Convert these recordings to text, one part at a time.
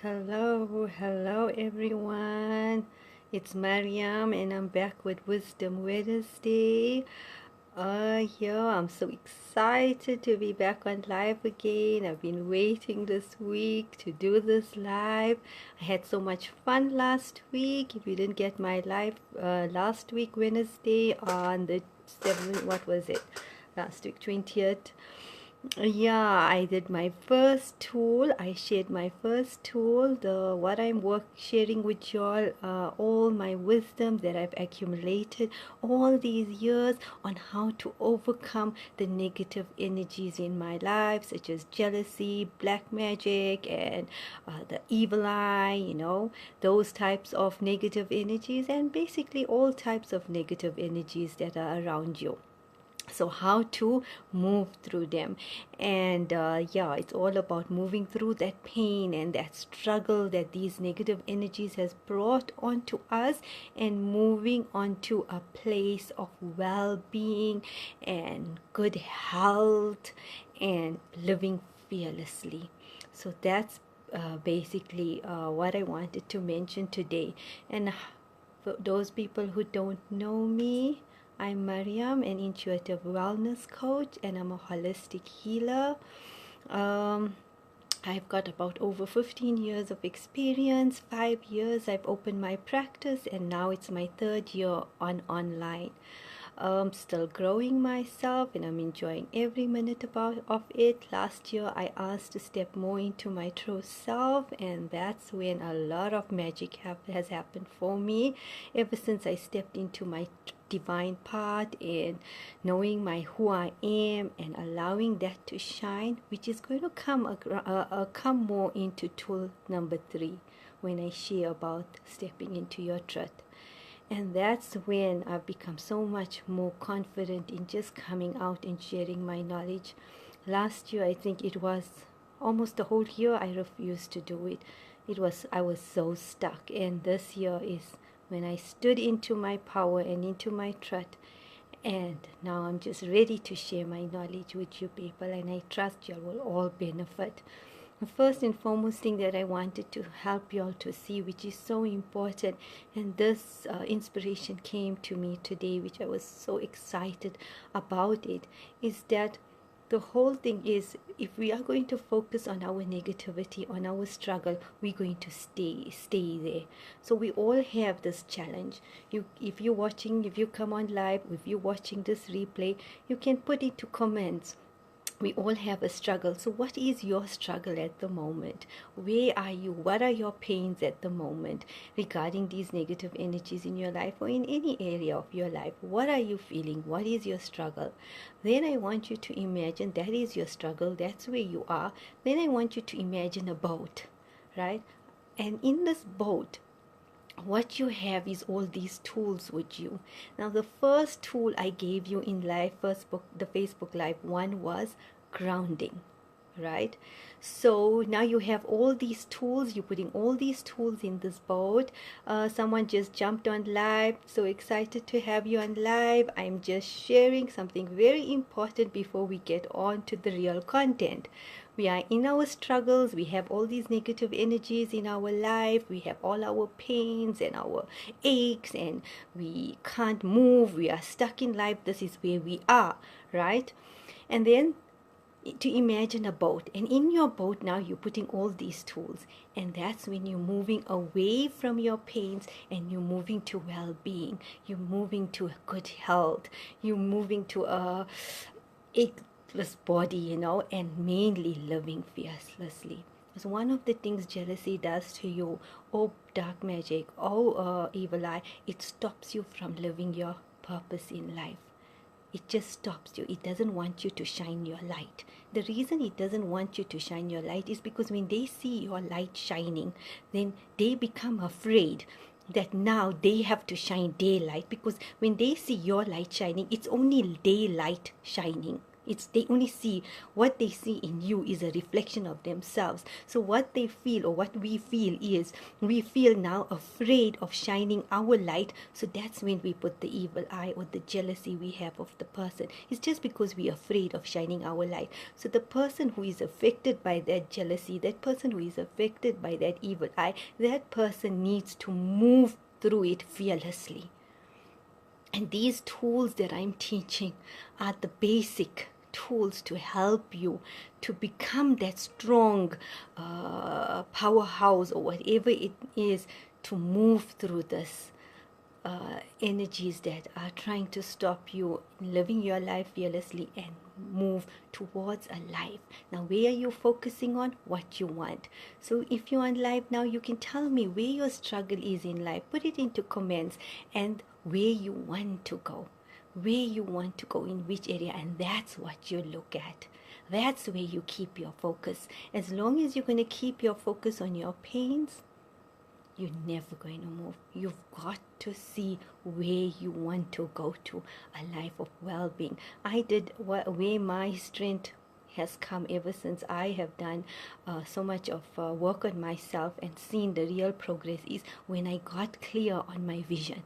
Hello everyone. It's Mariam and I'm back with Wisdom Wednesday. Yeah, I'm so excited to be back on live again. I've been waiting this week to do this live. I had so much fun last week. If you didn't get my live last week Wednesday on the 7th, what was it? Last week 20th. Yeah, I did my first tool. I shared my first tool, the what I'm sharing with y'all, all my wisdom that I've accumulated all these years on how to overcome the negative energies in my life, such as jealousy, black magic, and the evil eye, those types of negative energies, and basically all types of negative energies that are around you. So how to move through them. And yeah, it's all about moving through that pain and that struggle that these negative energies has brought onto us, and moving onto a place of well-being and good health and living fearlessly. So that's basically what I wanted to mention today. And for those people who don't know me, I'm Mariam, an intuitive wellness coach, and I'm a holistic healer. Um, I've got about over 15 years of experience. 5 years I've opened my practice, and now it's my third year on online. Still growing myself, and I'm enjoying every minute of it. Last year I asked to step more into my true self, and that's when a lot of magic has happened for me. Ever since I stepped into my divine path and knowing my who I am and allowing that to shine, which is going to come more into tool number 3 when I share about stepping into your truth. And that's when I've become so much more confident in just coming out and sharing my knowledge. Last year, I think it was almost the whole year I refused to do it. I was so stuck. And this year is when I stood into my power and into my truth. And now I'm just ready to share my knowledge with you people, and I trust you will all benefit. The first and foremost thing that I wanted to help you all to see, which is so important, and this inspiration came to me today, which I was so excited about it, is that the whole thing is, if we are going to focus on our negativity, on our struggle, we're going to stay there. So we all have this challenge. If you come on live, if you're watching this replay, you can put into comments. We all have a struggle. So what is your struggle at the moment? Where are you? What are your pains at the moment regarding these negative energies in your life or in any area of your life? What are you feeling? What is your struggle? Then I want you to imagine that is your struggle. That's where you are. Then I want you to imagine a boat, right? And in this boat, what you have is all these tools with you. Now, the first tool I gave you in the Facebook Live one was grounding, right? So now you have all these tools. You're putting all these tools in this boat. Someone just jumped on live. So excited to have you on live. I'm just sharing something very important before we get on to the real content. We are in our struggles. We have all these negative energies in our life. We have all our pains and our aches, and we can't move. We are stuck in life. This is where we are, right? And then to imagine a boat, and in your boat now you're putting all these tools, and that's when you're moving away from your pains and you're moving to well-being. You're moving to a good health. You're moving to a body, and mainly living fearlessly. Because one of the things jealousy does to you, or dark magic, or evil eye, it stops you from living your purpose in life. It just stops you. It doesn't want you to shine your light. The reason it doesn't want you to shine your light is because when they see your light shining, then they become afraid that now they have to shine their light, because when they see your light shining, it's only daylight shining. They only see what they see in you is a reflection of themselves. So what they feel, or what we feel, is we feel now afraid of shining our light. So that's when we put the evil eye or the jealousy we have of the person. It's just because we're afraid of shining our light. So the person who is affected by that jealousy, that person who is affected by that evil eye, that person needs to move through it fearlessly. And these tools that I'm teaching are the basic tools to help you to become that strong powerhouse, or whatever it is, to move through this energies that are trying to stop you living your life fearlessly and move towards a life. Now, where are you focusing on? What you want. So if you're on live now, you can tell me where your struggle is in life. Put it into comments, and where you want to go. Where you want to go, in which area, and that's what you look at. That's where you keep your focus. As long as you're going to keep your focus on your pains, you're never going to move. You've got to see where you want to go to, a life of well-being. I did where my strength has come ever since I have done so much of work on myself and seen the real progress, is when I got clear on my vision.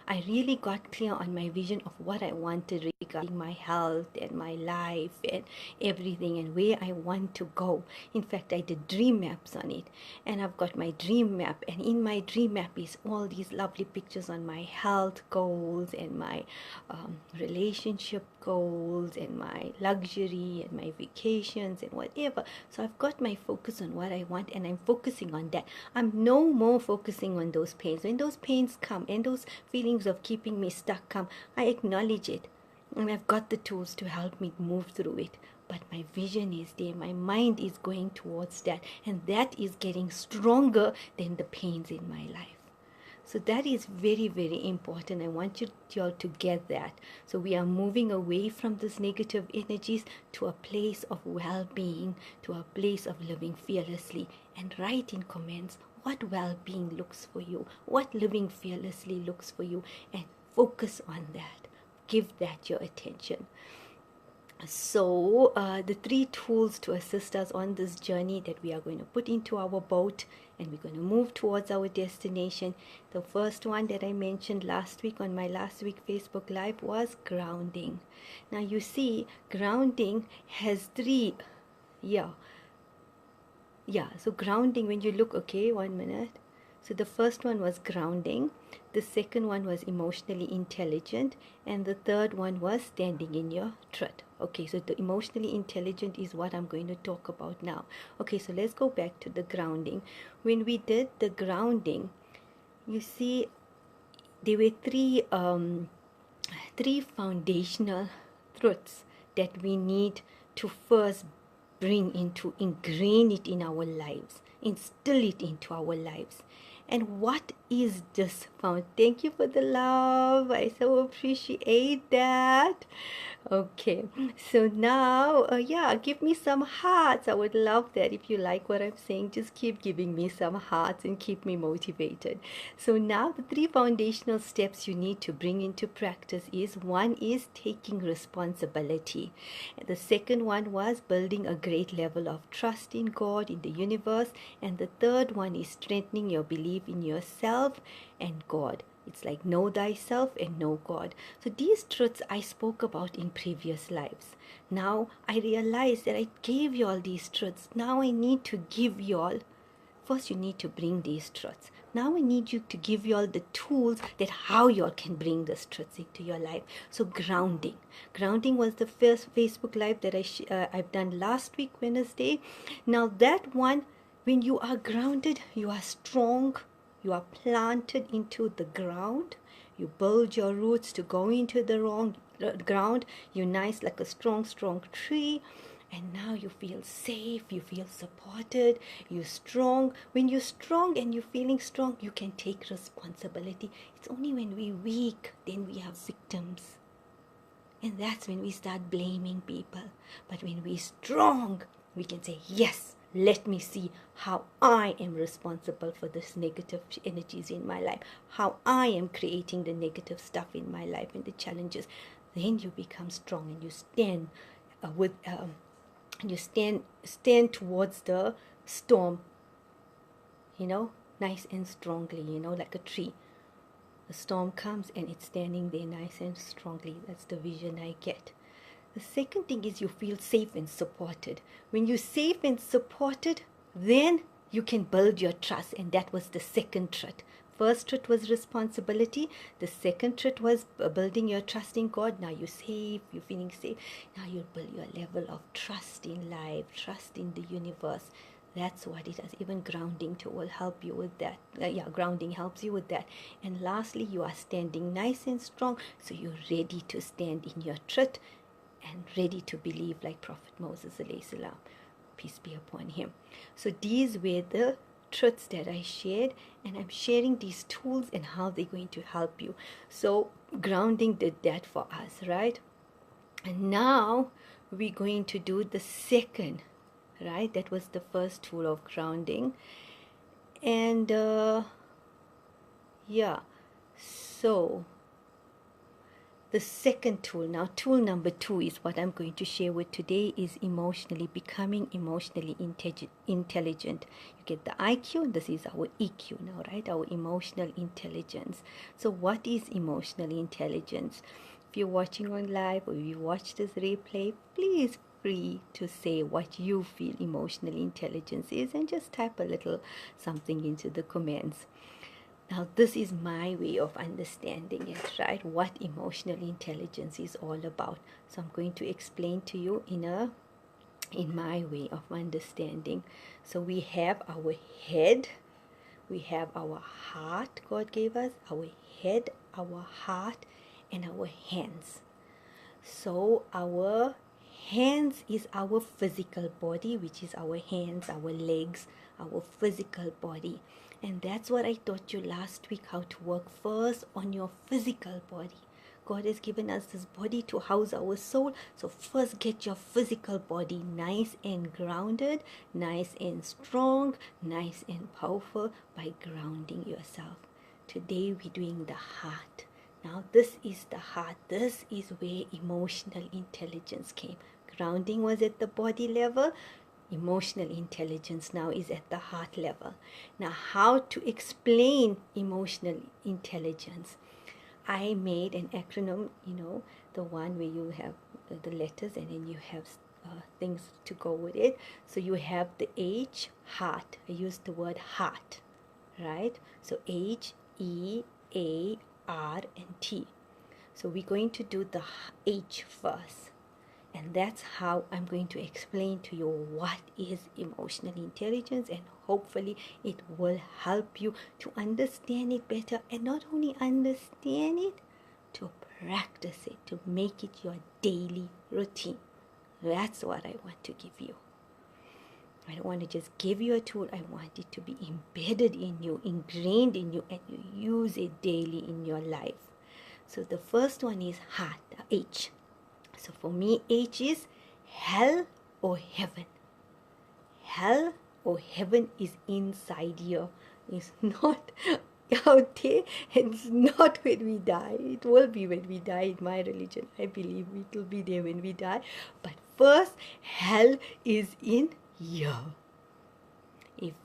I really got clear on my vision of what I wanted regarding my health and my life and everything, and where I want to go. In fact, I did dream maps on it, and I've got my dream map, and in my dream map is all these lovely pictures on my health goals and my relationship goals and my luxury and my vacations and whatever. So I've got my focus on what I want, and I'm focusing on that. I'm no more focusing on those pains. When those pains come and those feelings of keeping me stuck come, I acknowledge it, and I've got the tools to help me move through it. But my vision is there, my mind is going towards that, and that is getting stronger than the pains in my life. So that is very, very important. I want you all to get that. So we are moving away from these negative energies to a place of well-being, to a place of living fearlessly. And write in comments what well-being looks for you, what living fearlessly looks for you, and focus on that. Give that your attention. So the 3 tools to assist us on this journey that we are going to put into our boat, and we're going to move towards our destination. The first one that I mentioned last week on my last week Facebook Live was grounding. Now you see, grounding has 3, so grounding, when you look, okay, 1 minute. So the first one was grounding, the second one was emotionally intelligent, and the third one was standing in your truth. Okay, so the emotionally intelligent is what I'm going to talk about now. Okay, so let's go back to the grounding. When we did the grounding, you see, there were 3 foundational truths that we need to first ingrain it in our lives, instill it into our lives. And what is this found? Thank you for the love. I so appreciate that. Okay, so now, give me some hearts. I would love that. If you like what I'm saying, just keep giving me some hearts and keep me motivated. So now the 3 foundational steps you need to bring into practice is, 1 is taking responsibility. And the second one was building a great level of trust in God, in the universe. And the third one is strengthening your belief in yourself and God. It's like know thyself and know God. So these truths I spoke about in previous lives. Now I realize that I gave you all these truths. Now I need to give you all. First you need to bring these truths. Now I need you to give you all the tools that how you all can bring these truths into your life. So grounding. Grounding was the first Facebook Live that I've done last week, Wednesday. Now that one, when you are grounded, you are strong. You are planted into the ground. You build your roots to go into the ground. You're nice like a strong, strong tree. And now you feel safe. You feel supported. You're strong. When you're strong and you're feeling strong, you can take responsibility. It's only when we're weak, then we are victims. And that's when we start blaming people. But when we're strong, we can say, yes, let me see how I am responsible for this negative energies in my life, how I am creating the negative stuff in my life and the challenges. Then you become strong and you stand you stand towards the storm, nice and strongly, like a tree. The storm comes and it's standing there nice and strongly. That's the vision I get. The second thing is you feel safe and supported. When you're safe and supported, then you can build your trust. And that was the second truth. First truth was responsibility. The second truth was building your trust in God. Now you're safe, you're feeling safe. Now you build your level of trust in life, trust in the universe. That's what it is. Even grounding too will help you with that. Grounding helps you with that. And lastly, you are standing nice and strong. So you're ready to stand in your truth and ready to believe like Prophet Moses alayhi salam. Peace be upon him. So these were the truths that I shared, and I'm sharing these tools and how they're going to help you. So grounding did that for us, right? And now we're going to do the second, right? That was the first tool of grounding. And so the second tool, now tool number 2 is what I'm going to share with today, is becoming emotionally intelligent. You get the IQ, this is our EQ now, right? Our emotional intelligence. So what is emotional intelligence? If you're watching on live or you watch this replay, please free to say what you feel emotional intelligence is, and just type a little something into the comments. Now, this is my way of understanding it, right? What emotional intelligence is all about. So I'm going to explain to you in my way of understanding. So we have our head, we have our heart God gave us, our head, our heart, and our hands. So our hands is our physical body, which is our hands, our legs, our physical body. And that's what I taught you last week, how to work first on your physical body. God has given us this body to house our soul. So first get your physical body nice and grounded, nice and strong, nice and powerful by grounding yourself. Today we're doing the heart. Now this is the heart. This is where emotional intelligence came. Grounding was at the body level. Emotional intelligence now is at the heart level. Now, how to explain emotional intelligence? I made an acronym, the one where you have the letters and then you have things to go with it. So you have the H, heart. I used the word heart, right? So H, E, A, R, and T. So we're going to do the H first. And that's how I'm going to explain to you what is emotional intelligence, and hopefully it will help you to understand it better, and not only understand it, to practice it, to make it your daily routine. That's what I want to give you. I don't want to just give you a tool. I want it to be embedded in you, ingrained in you, and you use it daily in your life. So the first one is heart, H. So for me, H is hell or heaven. Hell or heaven is inside you. It's not out there. It's not when we die. It will be when we die in my religion. I believe it will be there when we die. But first, hell is in you. If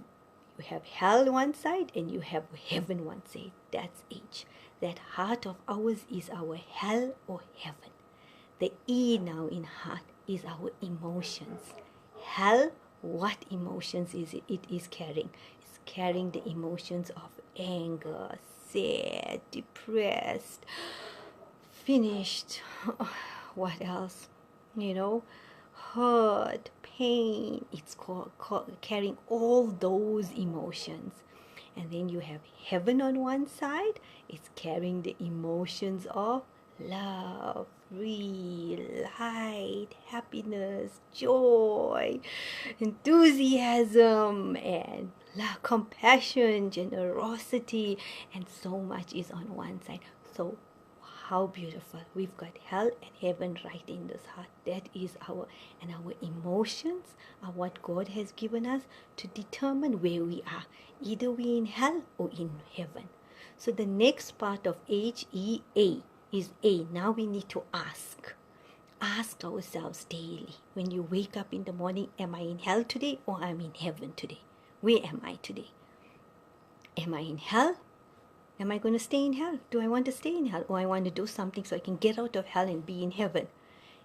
you have hell one side and you have heaven one side, that's H. That heart of ours is our hell or heaven. The E now in heart is our emotions. Hell, what emotions is it? It is carrying. It's carrying the emotions of anger, sad, depressed, finished. What else? Hurt, pain. It's carrying all those emotions. And then you have heaven on one side. It's carrying the emotions of love, free, light, happiness, joy, enthusiasm, and compassion, generosity, and so much is on one side. So how beautiful. We've got hell and heaven right in this heart. That is our emotions are what God has given us to determine where we are. Either we in hell or in heaven. So the next part of H-E-A is A. Now we need to ask. ask ourselves daily when you wake up in the morning, am I in hell today or am I in heaven today? Where am I today? Am I in hell? Am I going to stay in hell? Do I want to stay in hell? Or I want to do something so I can get out of hell and be in heaven?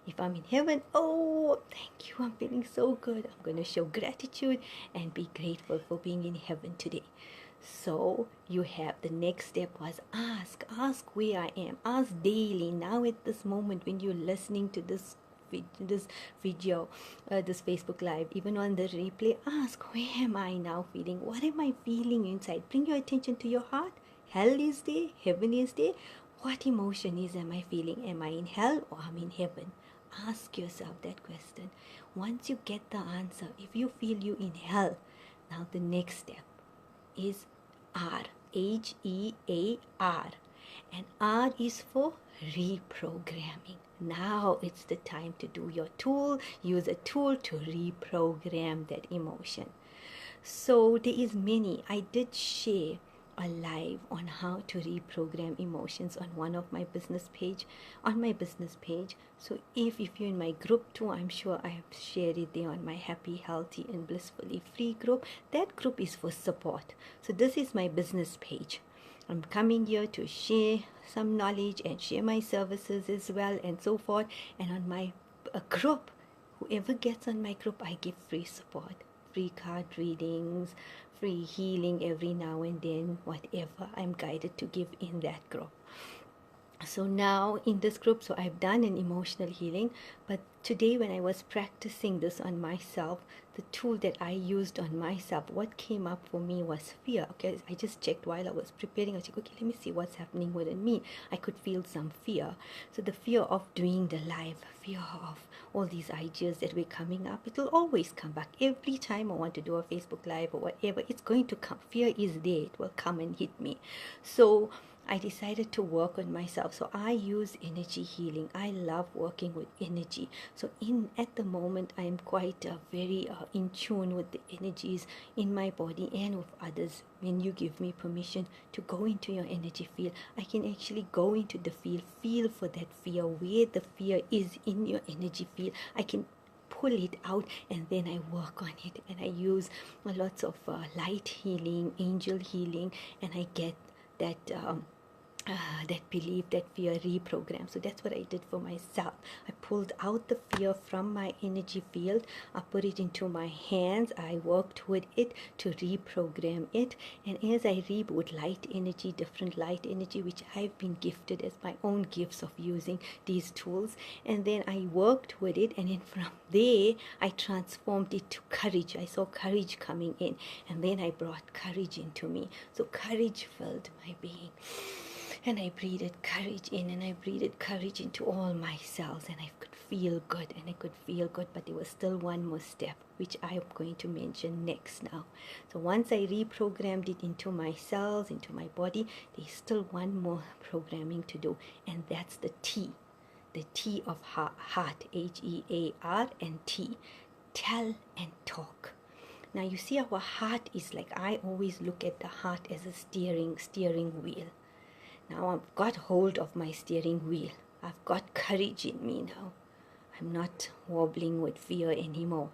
If I'm in heaven, oh, thank you, I'm feeling so good. I'm going to show gratitude and be grateful for being in heaven today. So you have the next step was ask where I am. Ask daily. Now at this moment when you're listening to this video, this Facebook Live, even on the replay, ask, where am I now feeling? What am I feeling inside? Bring your attention to your heart. Hell is there, heaven is there. What emotion am I feeling? Am I in hell or am I in heaven? Ask yourself that question. Once you get the answer, if you feel you in hell, now the next step is R, HEAR. And R is for reprogramming. Now it's the time to do your tool, use a tool to reprogram that emotion. So there is many. I did share a live on how to reprogram emotions on one of my business page, on my business page. So if you're in my group too, I'm sure I have shared it there on my Happy, Healthy and Blissfully Free group. That group is for support. So this is my business page. I'm coming here to share some knowledge and share my services as well and so forth. And on my group, whoever gets on my group, I give free support, free card readings, free healing every now and then, whatever I'm guided to give in that group. So now in this group, so I've done an emotional healing, but today when I was practicing this on myself, the tool that I used on myself, what came up for me was fear. Okay, I just checked while I was preparing. I was like, okay, let me see what's happening within me. I could feel some fear. So the fear of doing the live, fear of all these ideas that were coming up, it will always come back. Every time I want to do a Facebook Live or whatever, it's going to come. Fear is there. It will come and hit me. So I decided to work on myself. So I use energy healing. I love working with energy. So at the moment, I am quite very in tune with the energies in my body and with others. When you give me permission to go into your energy field, I can actually go into the field, feel for that fear, where the fear is in your energy field. I can pull it out and then I work on it. And I use lots of light healing, angel healing, and I get that that belief, that fear reprogram. So that's what I did for myself. I pulled out the fear from my energy field. I put it into my hands. I worked with it to reprogram it. And as I reboot light energy, different light energy, which I've been gifted as my own gifts of using these tools. And then I worked with it. And then from there, I transformed it to courage. I saw courage coming in. And then I brought courage into me. So courage filled my being. And I breathed courage in and I breathed courage into all my cells, and I could feel good and I could feel good. But there was still one more step, which I am going to mention next now. So once I reprogrammed it into my cells, into my body, there's still one more programming to do, and that's the T. The T of heart, HEAR and T. Tell and talk. Now you see, our heart is like, I always look at the heart as a steering wheel. Now I've got hold of my steering wheel. I've got courage in me now. I'm not wobbling with fear anymore.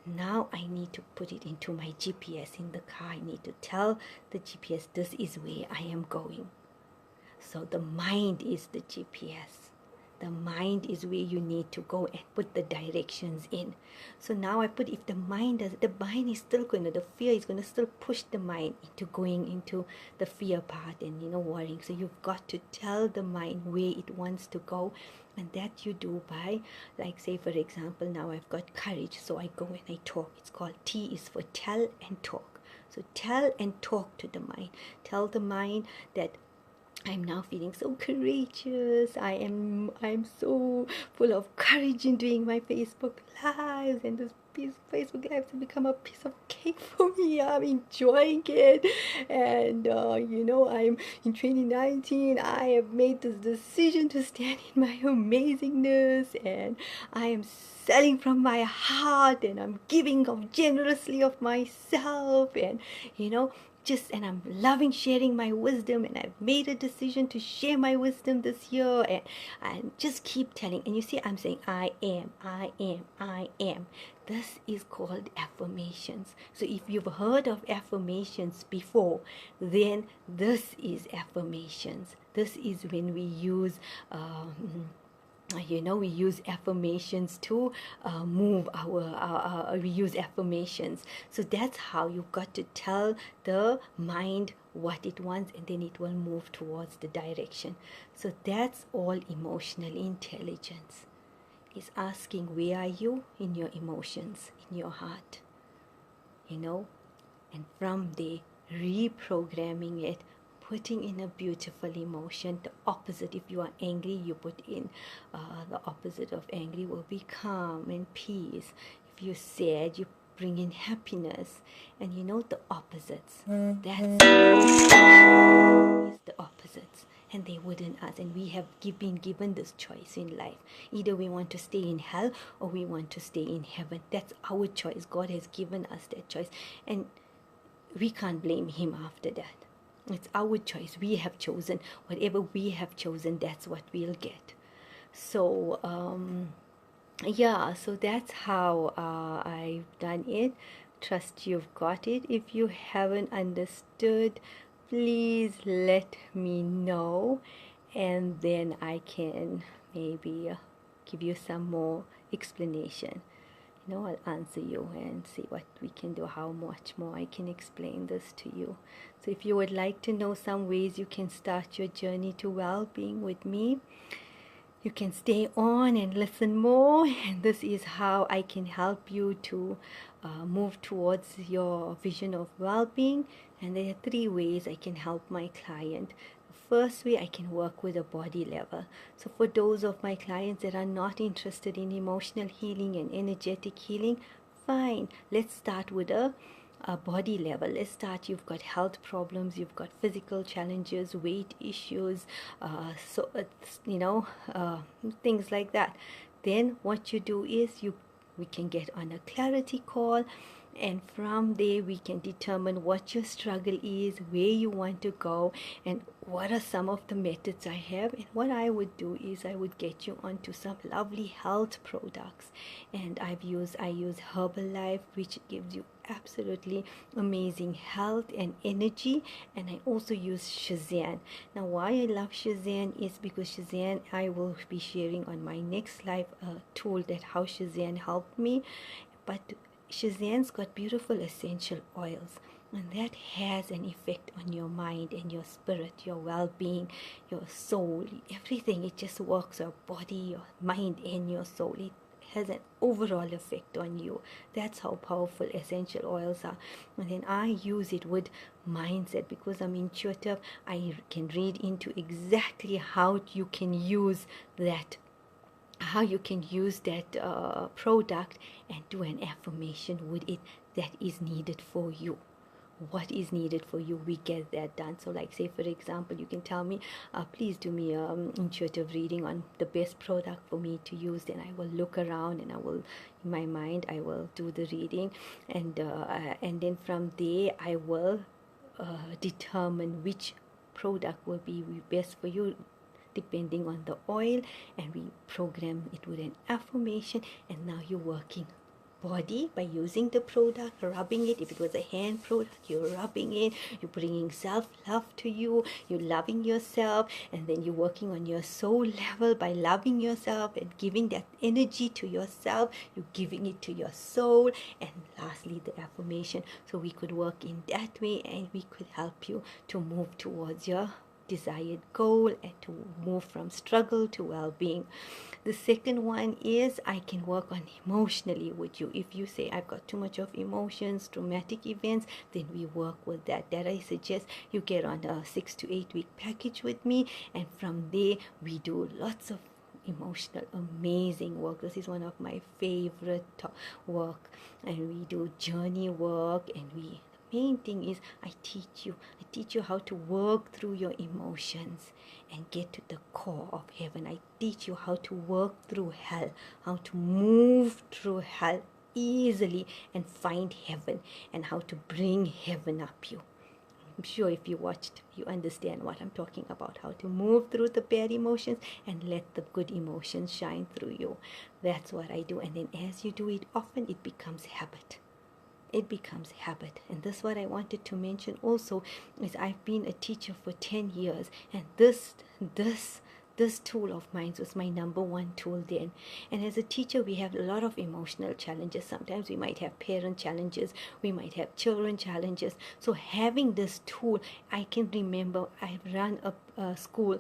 Now I need to put it into my GPS in the car. I need to tell the GPS this is where I am going. So the mind is the GPS. The mind is where you need to go and put the directions in. So now I put, if the mind does, the mind is still going to, the fear is going to still push the mind into going into the fear part and, worrying. So you've got to tell the mind where it wants to go. And that you do by, like, say, for example, now I've got courage. So I go and I talk. It's called T is for tell and talk. So tell and talk to the mind. Tell the mind that I'm now feeling so courageous. I'm so full of courage in doing my Facebook Lives, and this Facebook Lives have become a piece of cake for me. I'm enjoying it, and I'm in 2019. I have made this decision to stand in my amazingness, and I am selling from my heart, and I'm giving of generously of myself, and and I'm loving sharing my wisdom, and I've made a decision to share my wisdom this year, and just keep telling. And you see, I'm saying I am, I am, I am. This is called affirmations. So if you've heard of affirmations before, then this is affirmations. This is when we use we use affirmations to move we use affirmations. So that's how you've got to tell the mind what it wants, and then it will move towards the direction. So that's all emotional intelligence. Is asking, where are you in your emotions, in your heart, and from there reprogramming it, putting in a beautiful emotion, the opposite. If you are angry, you put in the opposite of angry will be calm and peace. If you're sad, you bring in happiness, and the opposites. That's is the opposites, and they wouldn't us. And we have been given this choice in life. Either we want to stay in hell or we want to stay in heaven. That's our choice. God has given us that choice, and we can't blame him after that. It's our choice. We have chosen. Whatever we have chosen, that's what we'll get. So so that's how I've done it. Trust you've got it. If you haven't understood, please let me know, and then I can maybe give you some more explanation. I'll answer you and see what we can do, how much more I can explain this to you. So if you would like to know some ways you can start your journey to well-being with me, you can stay on and listen more, and this is how I can help you to move towards your vision of well-being. And there are 3 ways I can help my client. First way, I can work with a body level. So for those of my clients that are not interested in emotional healing and energetic healing, fine, let's start with a body level. Let's start. You've got health problems, you've got physical challenges, weight issues, things like that. Then what you do is we can get on a clarity call, and from there we can determine what your struggle is, where you want to go, and what are some of the methods I have. And what I would do is I would get you onto some lovely health products. And I use Herbalife, which gives you absolutely amazing health and energy. And I also use Shazam. Now why I love Shazam is because Shazam, I will be sharing on my next live tool that how Shazam helped me. But Shazam's got beautiful essential oils, and that has an effect on your mind and your spirit, your well-being, your soul, everything. It just works, your body, your mind, and your soul. It has an overall effect on you. That's how powerful essential oils are. And then I use it with mindset, because I'm intuitive. I can read into exactly how you can use that product and do an affirmation with it that is needed for you. What is needed for you, we get that done. So like, say for example, you can tell me, please do me intuitive reading on the best product for me to use. Then I will look around, and I will, in my mind, I will do the reading, and then from there I will determine which product will be best for you, depending on the oil, and we program it with an affirmation. And now you're working body by using the product, rubbing it. If it was a hand product, you're rubbing it, you're bringing self-love to you, you're loving yourself. And then you're working on your soul level by loving yourself and giving that energy to yourself. You're giving it to your soul. And lastly, the affirmation. So we could work in that way, and we could help you to move towards your desired goal and to move from struggle to well-being. The second one is I can work on emotionally with you. If you say I've got too much of emotions, traumatic events, then we work with that. That I suggest you get on a 6 to 8 week package with me, and from there we do lots of emotional amazing work. This is one of my favorite work, and we do journey work, and the main thing is I teach you how to work through your emotions and get to the core of heaven. I teach you how to work through hell, how to move through hell easily and find heaven, and how to bring heaven up you. I'm sure if you watched, you understand what I'm talking about, how to move through the bad emotions and let the good emotions shine through you. That's what I do. And then as you do it often, it becomes habit. It becomes habit. And this what I wanted to mention also is I've been a teacher for 10 years, and this tool of mine was my number one tool then. And as a teacher, we have a lot of emotional challenges. Sometimes we might have parent challenges, we might have children challenges. So having this tool, I can remember I've run a school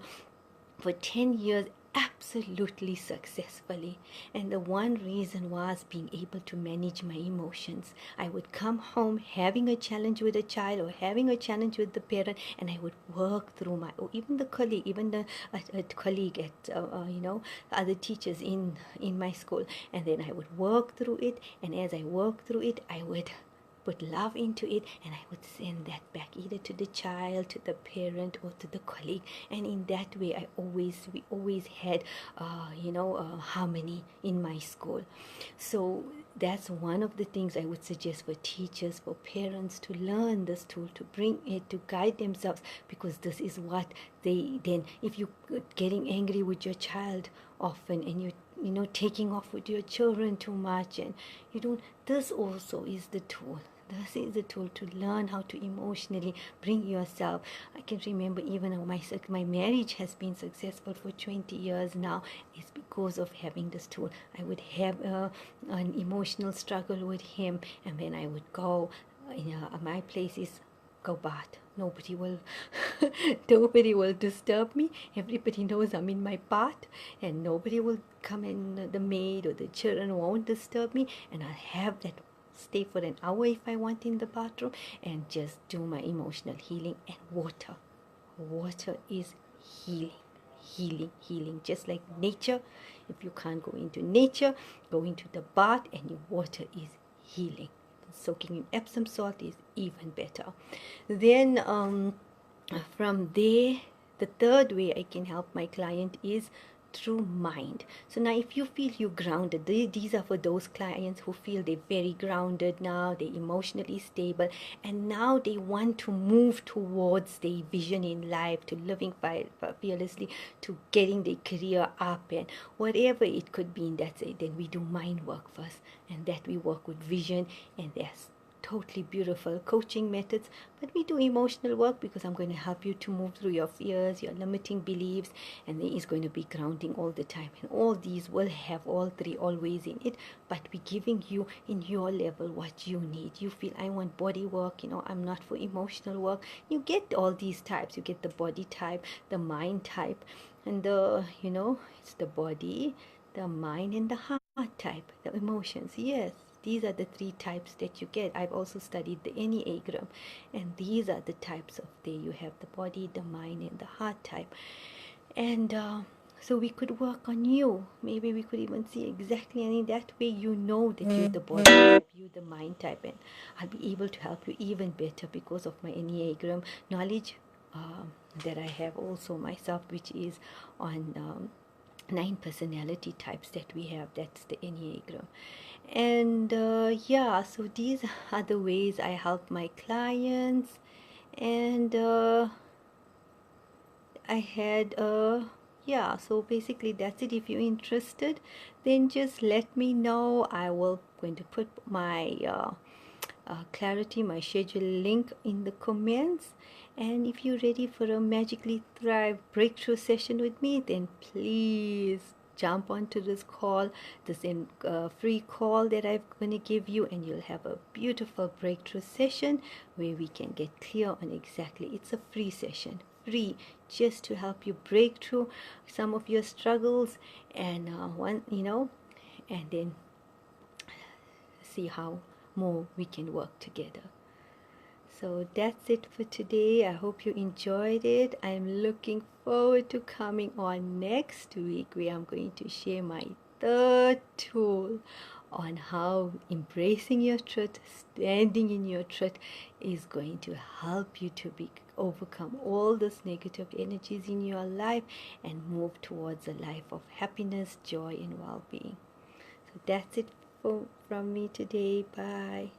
for 10 years absolutely successfully, and the one reason was being able to manage my emotions. I would come home having a challenge with a child or having a challenge with the parent, and I would work through my, or even the colleague, even the a colleague at other teachers in my school, and then I would work through it, and as I worked through it, I would put love into it, and I would send that back either to the child, to the parent, or to the colleague. And in that way, we always had harmony in my school. So that's one of the things I would suggest for teachers, for parents, to learn this tool, to bring it, to guide themselves, because this is what they then, if you getting angry with your child often, and you taking off with your children too much, and you don't, this also is the tool. This is a tool to learn how to emotionally bring yourself. I can remember even my marriage has been successful for 20 years now. It's because of having this tool. I would have an emotional struggle with him, and then I would go, my place is go bath. Nobody will disturb me. Everybody knows I'm in my bath, and nobody will come in, the maid or the children won't disturb me, and I'll have that stay for an hour if I want in the bathroom and just do my emotional healing. And water is healing, just like nature. If you can't go into nature, go into the bath, and your water is healing. Soaking in Epsom salt is even better. Then from there, the third way I can help my client is through mind. So now if you feel you're grounded, these are for those clients who feel they're very grounded now, they're emotionally stable, and now they want to move towards their vision in life, to living fearlessly, to getting their career up, and whatever it could be in that. Then we do mind work first, and that we work with vision, and there's totally beautiful coaching methods, but we do emotional work because I'm going to help you to move through your fears, your limiting beliefs, and there is going to be grounding all the time. And all these will have all three always in it, but we're giving you in your level what you need. You feel I want body work, I'm not for emotional work. You get all these types. You get the body type, the mind type, and it's the body, the mind, and the heart type, the emotions. Yes. These are the three types that you get. I've also studied the Enneagram, and these are the types of there. You have the body, the mind, and the heart type. And so we could work on you. Maybe we could even see exactly, and in that way you know that you're the body type, you're the mind type, and I'll be able to help you even better because of my Enneagram knowledge that I have also myself, which is on 9 personality types that we have. That's the Enneagram. And so these are the ways I help my clients. And I had so basically that's it. If you're interested, then just let me know. I will going to put my clarity, my schedule link in the comments. And if you're ready for a Magically Thrive breakthrough session with me, then please jump onto this call, this free call that I'm going to give you, and you'll have a beautiful breakthrough session where we can get clear on exactly. It's a free session, free, just to help you break through some of your struggles, and and then see how more we can work together. So that's it for today. I hope you enjoyed it. I'm looking forward to coming on next week, where I'm going to share my third tool on how embracing your truth, standing in your truth, is going to help you to overcome all those negative energies in your life and move towards a life of happiness, joy, and well-being. So that's it from me today. Bye.